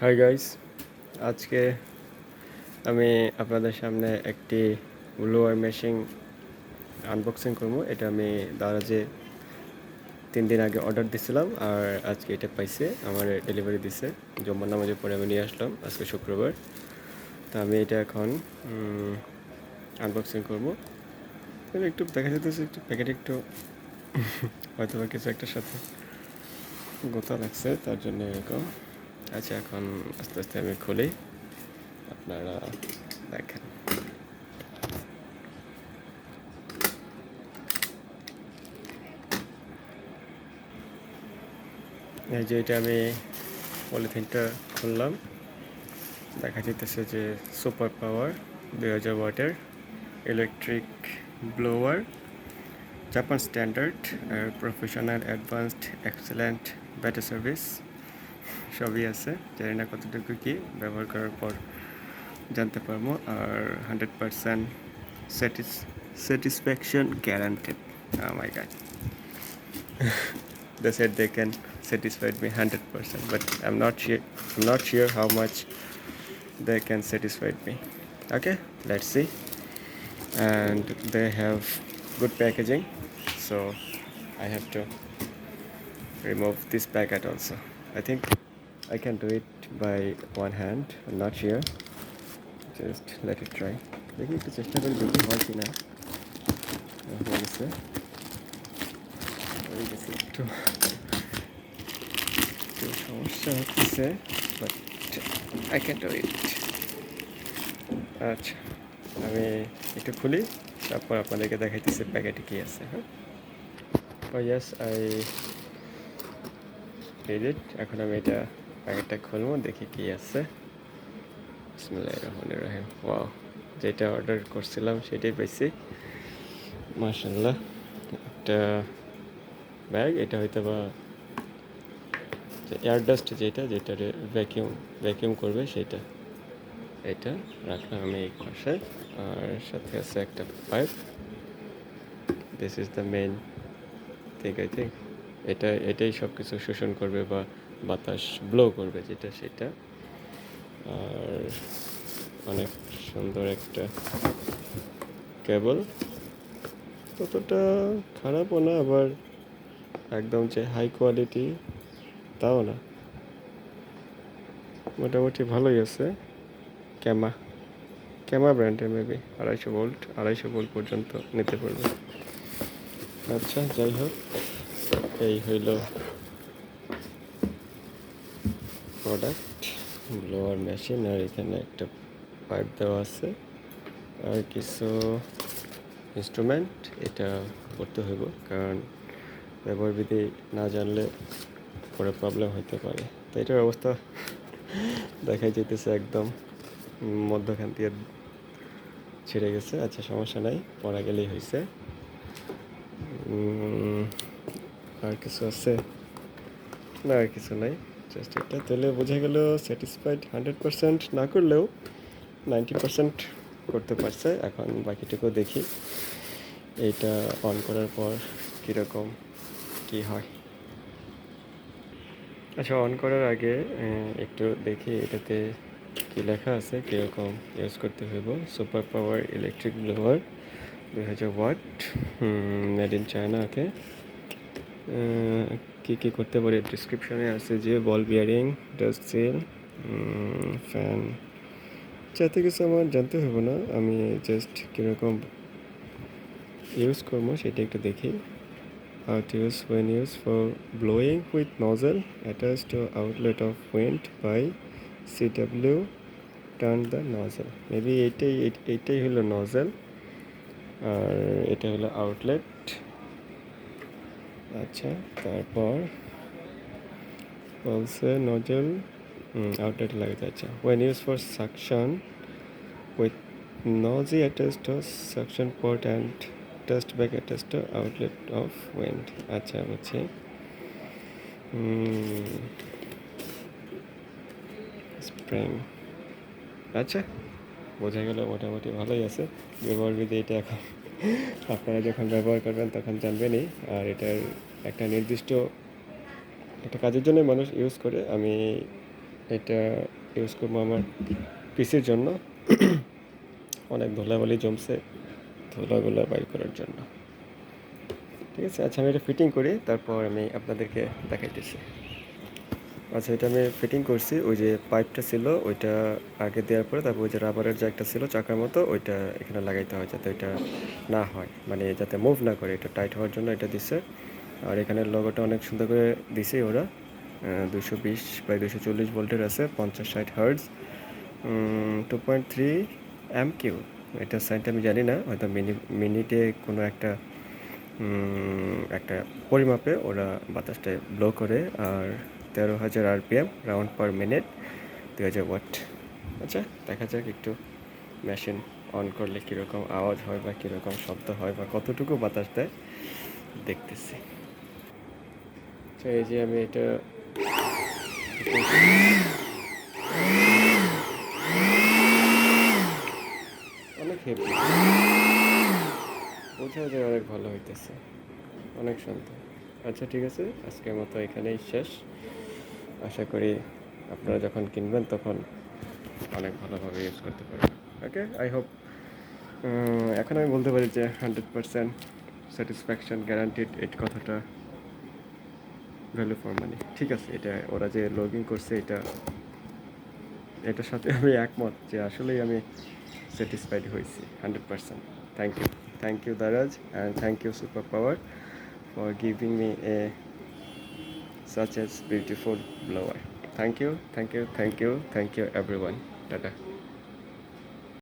Hi guys, আজকে আমি আপনাদের সামনে একটি ব্লোয়ার মেশিন আনবক্সিং করবো। এটা আমি দারাজে 3 দিন আগে অর্ডার দিছিলাম আর আজকে এটা পাইছে, আমার ডেলিভারি দিছে। জুম্মার নামাজের পরে আমি নিয়ে আসলাম, আজকে শুক্রবার। তো আমি এটা এখন আনবক্সিং করবো। একটু দেখা যেতেছে একটু প্যাকেট একটু হয়তো বা কিছু একটার সাথে গোতা লাগছে, তার জন্য এরকম। আচ্ছা, এখন আস্তে আস্তে আমি খুলি, আপনারা দেখেন। এই যে এটা আমি পলিথিনটা খুললাম, দেখা যেতেছে যে সুপার পাওয়ার 2000 ওয়াটের electric blower, Japan standard, professional, advanced, excellent, better service সবই আছে। জানি না কতটুকু কি ব্যবহার করার পর জানতে পারবো। আর 100% satisfaction guaranteed. Oh my god. They said they can satisfy me 100%, but I'm not sure. I'm not sure how much they can satisfy me. Okay, let's see. And they have good packaging, so I have to remove this packet also. I think I can do it by one hand. I'm not sure. Just let it try. দেখি একটু চেষ্টা করে দেখি হয় কি না। হয়ে গেছে একটু সমস্যা হচ্ছে, but I can do it. আচ্ছা, আমি একটু খুলি, তারপর আপনাদেরকে দেখাইতেছি প্যাকেটে কী আছে। হ্যাঁ, ইয়াস, আই ডিড ইট। এখন আমি এটা প্যাকেটটা খুলবো, দেখি কী আছে। বিসমিল্লাহির রহমানির রহিম। ওয়াও, যেটা অর্ডার করছিলাম সেটাই পাইছি, মাশাআল্লাহ। একটা ব্যাগ, এটা হয়তো বা এয়ার ডাস্ট যেটা ভ্যাকিউম করবে সেটা। এটা রাখলাম আমি এই পাশে, আর সাথে আছে একটা pipe. This is the main thing, I think. এটাই সব কিছু শোষণ করবে বা বাতাস ব্লো করবে, যেটা সেটা। আর অনেক সুন্দর একটা কেবল, ততটা খারাপও না, আবার একদম যে হাই কোয়ালিটি তাও না, মোটামুটি ভালোই আছে। ক্যামা ব্র্যান্ডের, মেবি 250 ভোল্ট পর্যন্ত নিতে পারবে। আচ্ছা, যাই হোক, এই হইল প্রোডাক্ট, ব্লোয়ার মেশিন। আর এখানে একটা পাইপ দেওয়া আছে আর কিছু ইনস্ট্রুমেন্ট। এটা করতে হইব, কারণ ব্যবহার বিধি না জানলে পরে প্রবলেম হতে পারে। তো এটার অবস্থা দেখাই যেতেছে একদম মধ্যখান দিয়ে ছিঁড়ে গেছে। আচ্ছা, সমস্যা নাই, পড়া গেলেই হয়েছে। আর কিছু আছে না? আর কিছু নাই, জাস্ট এটা। তাহলে বোঝা গেল স্যাটিসফাইড 100% না করলেও 90% করতে পারছে। এখন বাকিটুকু দেখি এইটা অন করার পর কীরকম কী হয়। আচ্ছা, অন করার আগে একটু দেখি এটাতে কী লেখা আছে, কীরকম ইউজ করতে হইব। Super power electric blower, 2000 watt, made in China. Okay, কী করতে পারি ডিসক্রিপশনে আছে যে ball bearing, dust seal, fan. যাতে কিছু আমার জানতে হবে না, আমি জাস্ট কীরকম ইউজ করবো সেটা একটু দেখি। How to use when used for blowing with nozzle attached to outlet of wind by CW, turn the nozzle. Maybe এইটাই হলো নজেল, আর এটা হলো আউটলেট। আচ্ছা, তারপর বলছে নজেল আউটলেট লাগাতে। আচ্ছা, when used for suction with nozzle attached to suction port and dust bag attached to outlet of wind. আচ্ছা, বুঝছি। স্প্রিং। আচ্ছা, বোঝা গেল, মোটামুটি ভালোই আছে। ব্যবহার বিধি এটা এখন আপনারা যখন ব্যবহার করবেন তখন জানবেনই। আর এটার একটা নির্দিষ্ট একটা কাজের জন্য মানুষ ইউজ করে। আমি এটা ইউজ করবো আমার পিসির জন্য। অনেক ধুলাবালি জমছে, ধুলাগুলো বাইর করার জন্য। ঠিক আছে, আচ্ছা আমি এটা ফিটিং করি, তারপর আমি আপনাদেরকে দেখাইতেছি। আচ্ছা, এটা আমি ফিটিং করছি। ওই যে পাইপটা ছিল ওইটা আগে দেওয়ার পরে তারপর ওই যে রাবারের যে একটা ছিল চাকার মতো ওইটা এখানে লাগাইতে হয় যাতে ওইটা না হয়, মানে যাতে মুভ না করে, এটা টাইট হওয়ার জন্য এটা দিছে। আর এখানে লোগোটা অনেক সুন্দর করে দিছে ওরা। 220 বাই 240 ভোল্টের আছে, 50-60 হার্জ, 2.3 MQ। এটা সাইনটা আমি জানি না, হয়তো মিনিটে কোনো একটা একটা পরিমাপে ওরা বাতাসটা ব্লো করে। আর 13,000 RPM, round per minute, 2000 watt. আচ্ছা, দেখা যাক একটু মেশিন অন করলে কীরকম আওয়াজ হয় বা কীরকম শব্দ হয় বা কতটুকু বাতাস দেয় দেখতেছি। আচ্ছা, এই যে আমি এটা অনেক হেভি, বোঝা যায় অনেক ভালো হইতেছে, অনেক সুন্দর। আচ্ছা ঠিক আছে, আজকের মতো এখানেই শেষ। আশা করি আপনারা যখন কিনবেন তখন অনেক ভালোভাবে ইউজ করতে পারবেন। ওকে, আই হোপ। এখন আমি বলতে পারি যে 100% স্যাটিসফ্যাকশন গ্যারান্টিড, এই কথাটা ভ্যালু ফর মানি। ঠিক আছে, এটা ওরা যে লগইন করছে এটার সাথে আমি একমত যে আসলেই আমি স্যাটিসফাইড হয়েছি 100%। Thank you Daraz, and thank you super power for giving me a such as beautiful blower. Thank you, thank you, thank you, thank you everyone. Tata.